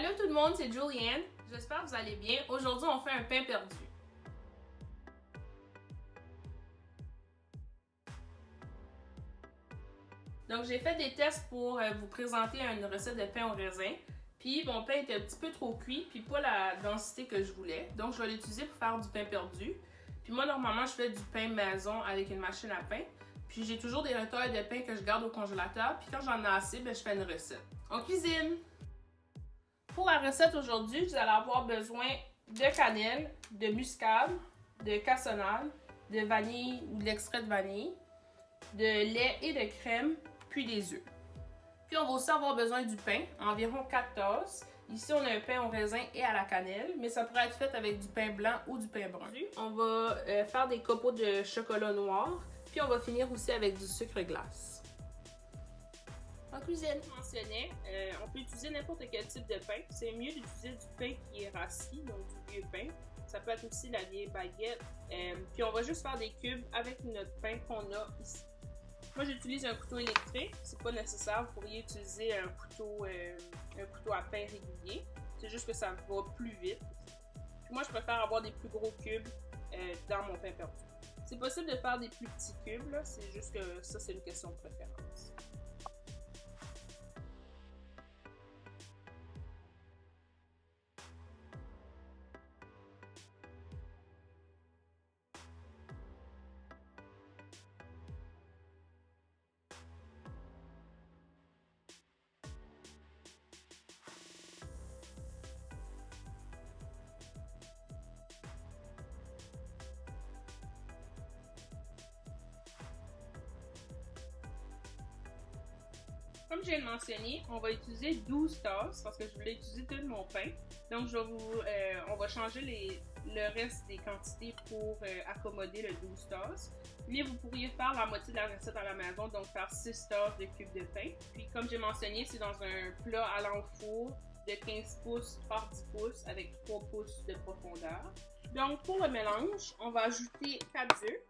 Allô tout le monde, c'est Julianne. J'espère que vous allez bien. Aujourd'hui, on fait un pain perdu. Donc, j'ai fait des tests pour vous présenter une recette de pain au raisin. Puis, mon pain était un petit peu trop cuit, puis pas la densité que je voulais. Donc, je vais l'utiliser pour faire du pain perdu. Puis moi, normalement, je fais du pain maison avec une machine à pain. Puis, j'ai toujours des retailles de pain que je garde au congélateur. Puis, quand j'en ai assez, je fais une recette. On cuisine! Pour la recette aujourd'hui, vous allez avoir besoin de cannelle, de muscade, de cassonade, de vanille ou de l'extrait de vanille, de lait et de crème, puis des œufs. Puis on va aussi avoir besoin du pain, environ 4 tasses. Ici, on a un pain au raisin et à la cannelle, mais ça pourrait être fait avec du pain blanc ou du pain brun. On va faire des copeaux de chocolat noir, puis on va finir aussi avec du sucre glace. En cuisine, je mentionnais, on peut utiliser n'importe quel type de pain. C'est mieux d'utiliser du pain qui est rassis, donc du vieux pain. Ça peut être aussi la vieille baguette. Puis on va juste faire des cubes avec notre pain qu'on a ici. Moi, j'utilise un couteau électrique. C'est pas nécessaire. Vous pourriez utiliser un couteau à pain régulier. C'est juste que ça va plus vite. Puis moi, je préfère avoir des plus gros cubes dans mon pain perdu. C'est possible de faire des plus petits cubes, là. C'est juste que ça, c'est une question de préférence. Comme je viens de mentionner, on va utiliser 12 tasses parce que je voulais utiliser tout mon pain. Donc, on va changer le reste des quantités pour accommoder le 12 tasses. Mais vous pourriez faire la moitié de la recette à la maison, donc faire 6 tasses de cubes de pain. Puis, comme j'ai mentionné, c'est dans un plat allant au four de 15 pouces par 10 pouces avec 3 pouces de profondeur. Donc, pour le mélange, on va ajouter 4 œufs.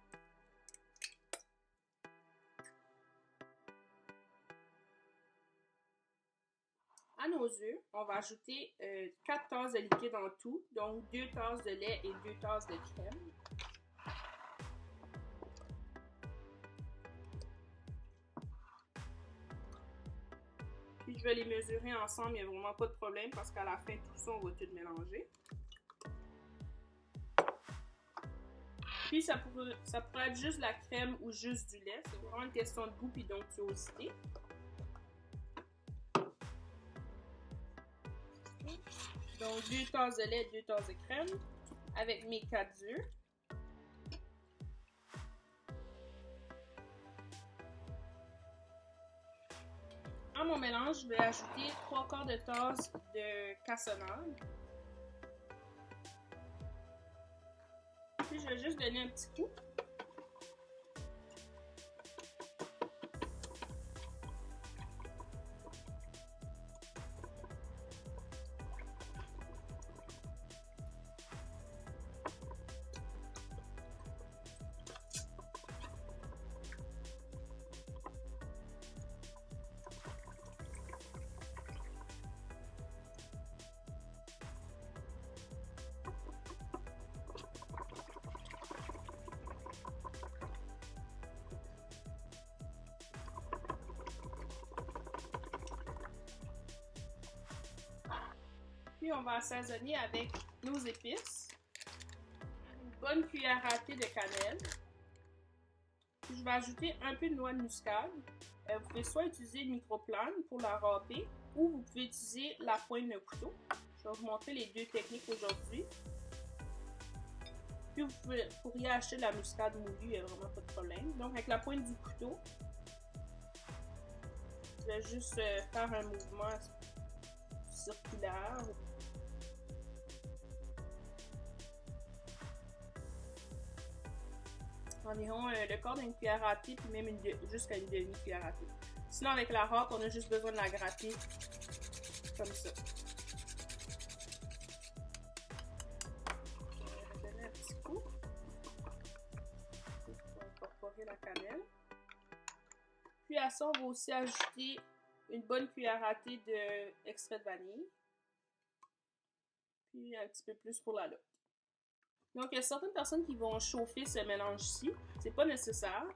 À nos œufs, on va ajouter 4 tasses de liquide en tout, donc 2 tasses de lait et 2 tasses de crème. Puis je vais les mesurer ensemble, il n'y a vraiment pas de problème parce qu'à la fin, tout ça, on va tout mélanger. Puis ça pourrait être juste la crème ou juste du lait, c'est vraiment une question de goût et d'onctuosité. Donc 2 tasses de lait, 2 tasses de crème avec mes 4 œufs. À mon mélange, je vais ajouter 3/4 de tasse de cassonade. Puis je vais juste donner un petit coup. Puis on va assaisonner avec nos épices, une bonne cuillère à thé de cannelle. Puis je vais ajouter un peu de noix de muscade. Vous pouvez soit utiliser une microplane pour la râper ou vous pouvez utiliser la pointe d'un couteau. Je vais vous montrer les deux techniques aujourd'hui. Puis vous pourriez acheter de la muscade moulue, il n'y a vraiment pas de problème. Donc avec la pointe du couteau, je vais juste faire un mouvement circulaire. Environ le quart d'une cuillère à thé, puis même jusqu'à une demi-cuillère à thé. Sinon, avec la râpe, on a juste besoin de la gratter comme ça. On va donner un petit coup pour incorporer la cannelle. Puis à ça, on va aussi ajouter une bonne cuillère à thé d'extrait de vanille. puis un petit peu plus pour la lotte. Donc, il y a certaines personnes qui vont chauffer ce mélange-ci. C'est pas nécessaire,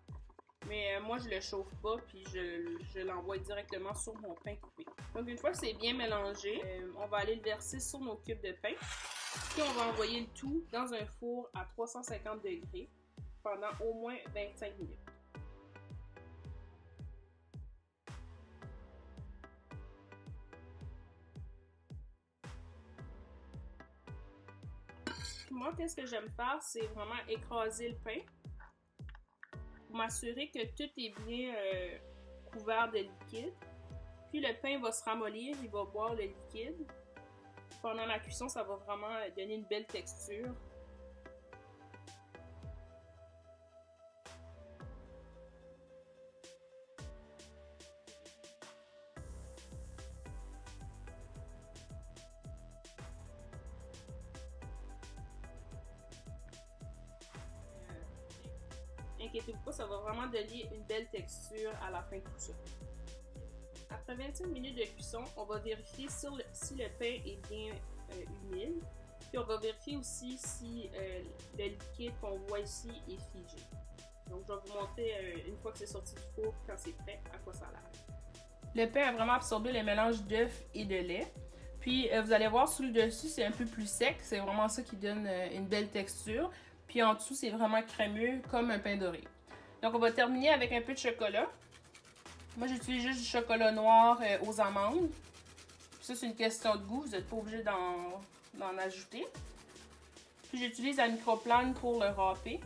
mais moi, je le chauffe pas, puis je l'envoie directement sur mon pain coupé. Donc, une fois que c'est bien mélangé, on va aller le verser sur nos cubes de pain. Puis, on va envoyer le tout dans un four à 350 degrés pendant au moins 25 minutes. Moi, qu'est-ce que j'aime faire, c'est vraiment écraser le pain pour m'assurer que tout est bien couvert de liquide. Puis le pain va se ramollir, il va boire le liquide. Pendant la cuisson, ça va vraiment donner une belle texture. Inquiétez-vous pas, ça va vraiment donner une belle texture à la fin de tout ça. Après 25 minutes de cuisson, on va vérifier si le pain est bien humide. Puis on va vérifier aussi si le liquide qu'on voit ici est figé. Donc je vais vous montrer une fois que c'est sorti du four, quand c'est prêt, à quoi ça a l'air. Le pain a vraiment absorbé le mélange d'œufs et de lait. Puis vous allez voir sous le dessus, c'est un peu plus sec. C'est vraiment ça qui donne une belle texture. Puis en dessous, c'est vraiment crémeux comme un pain doré. Donc on va terminer avec un peu de chocolat. Moi, j'utilise juste du chocolat noir aux amandes. Puis ça, c'est une question de goût. Vous n'êtes pas obligé d'en ajouter. Puis j'utilise la microplane pour le râper.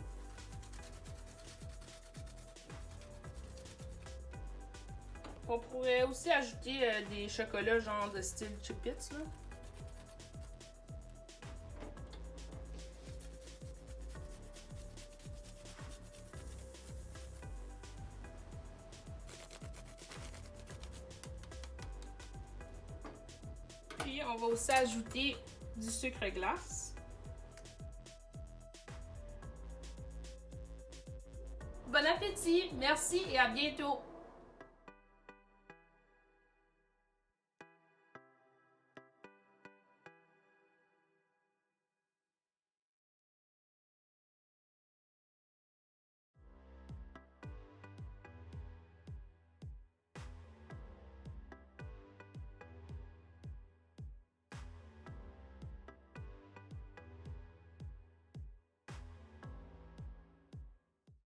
On pourrait aussi ajouter des chocolats genre de style Chip-Its, là. Puis on va aussi ajouter du sucre glace. Bon appétit, merci et à bientôt!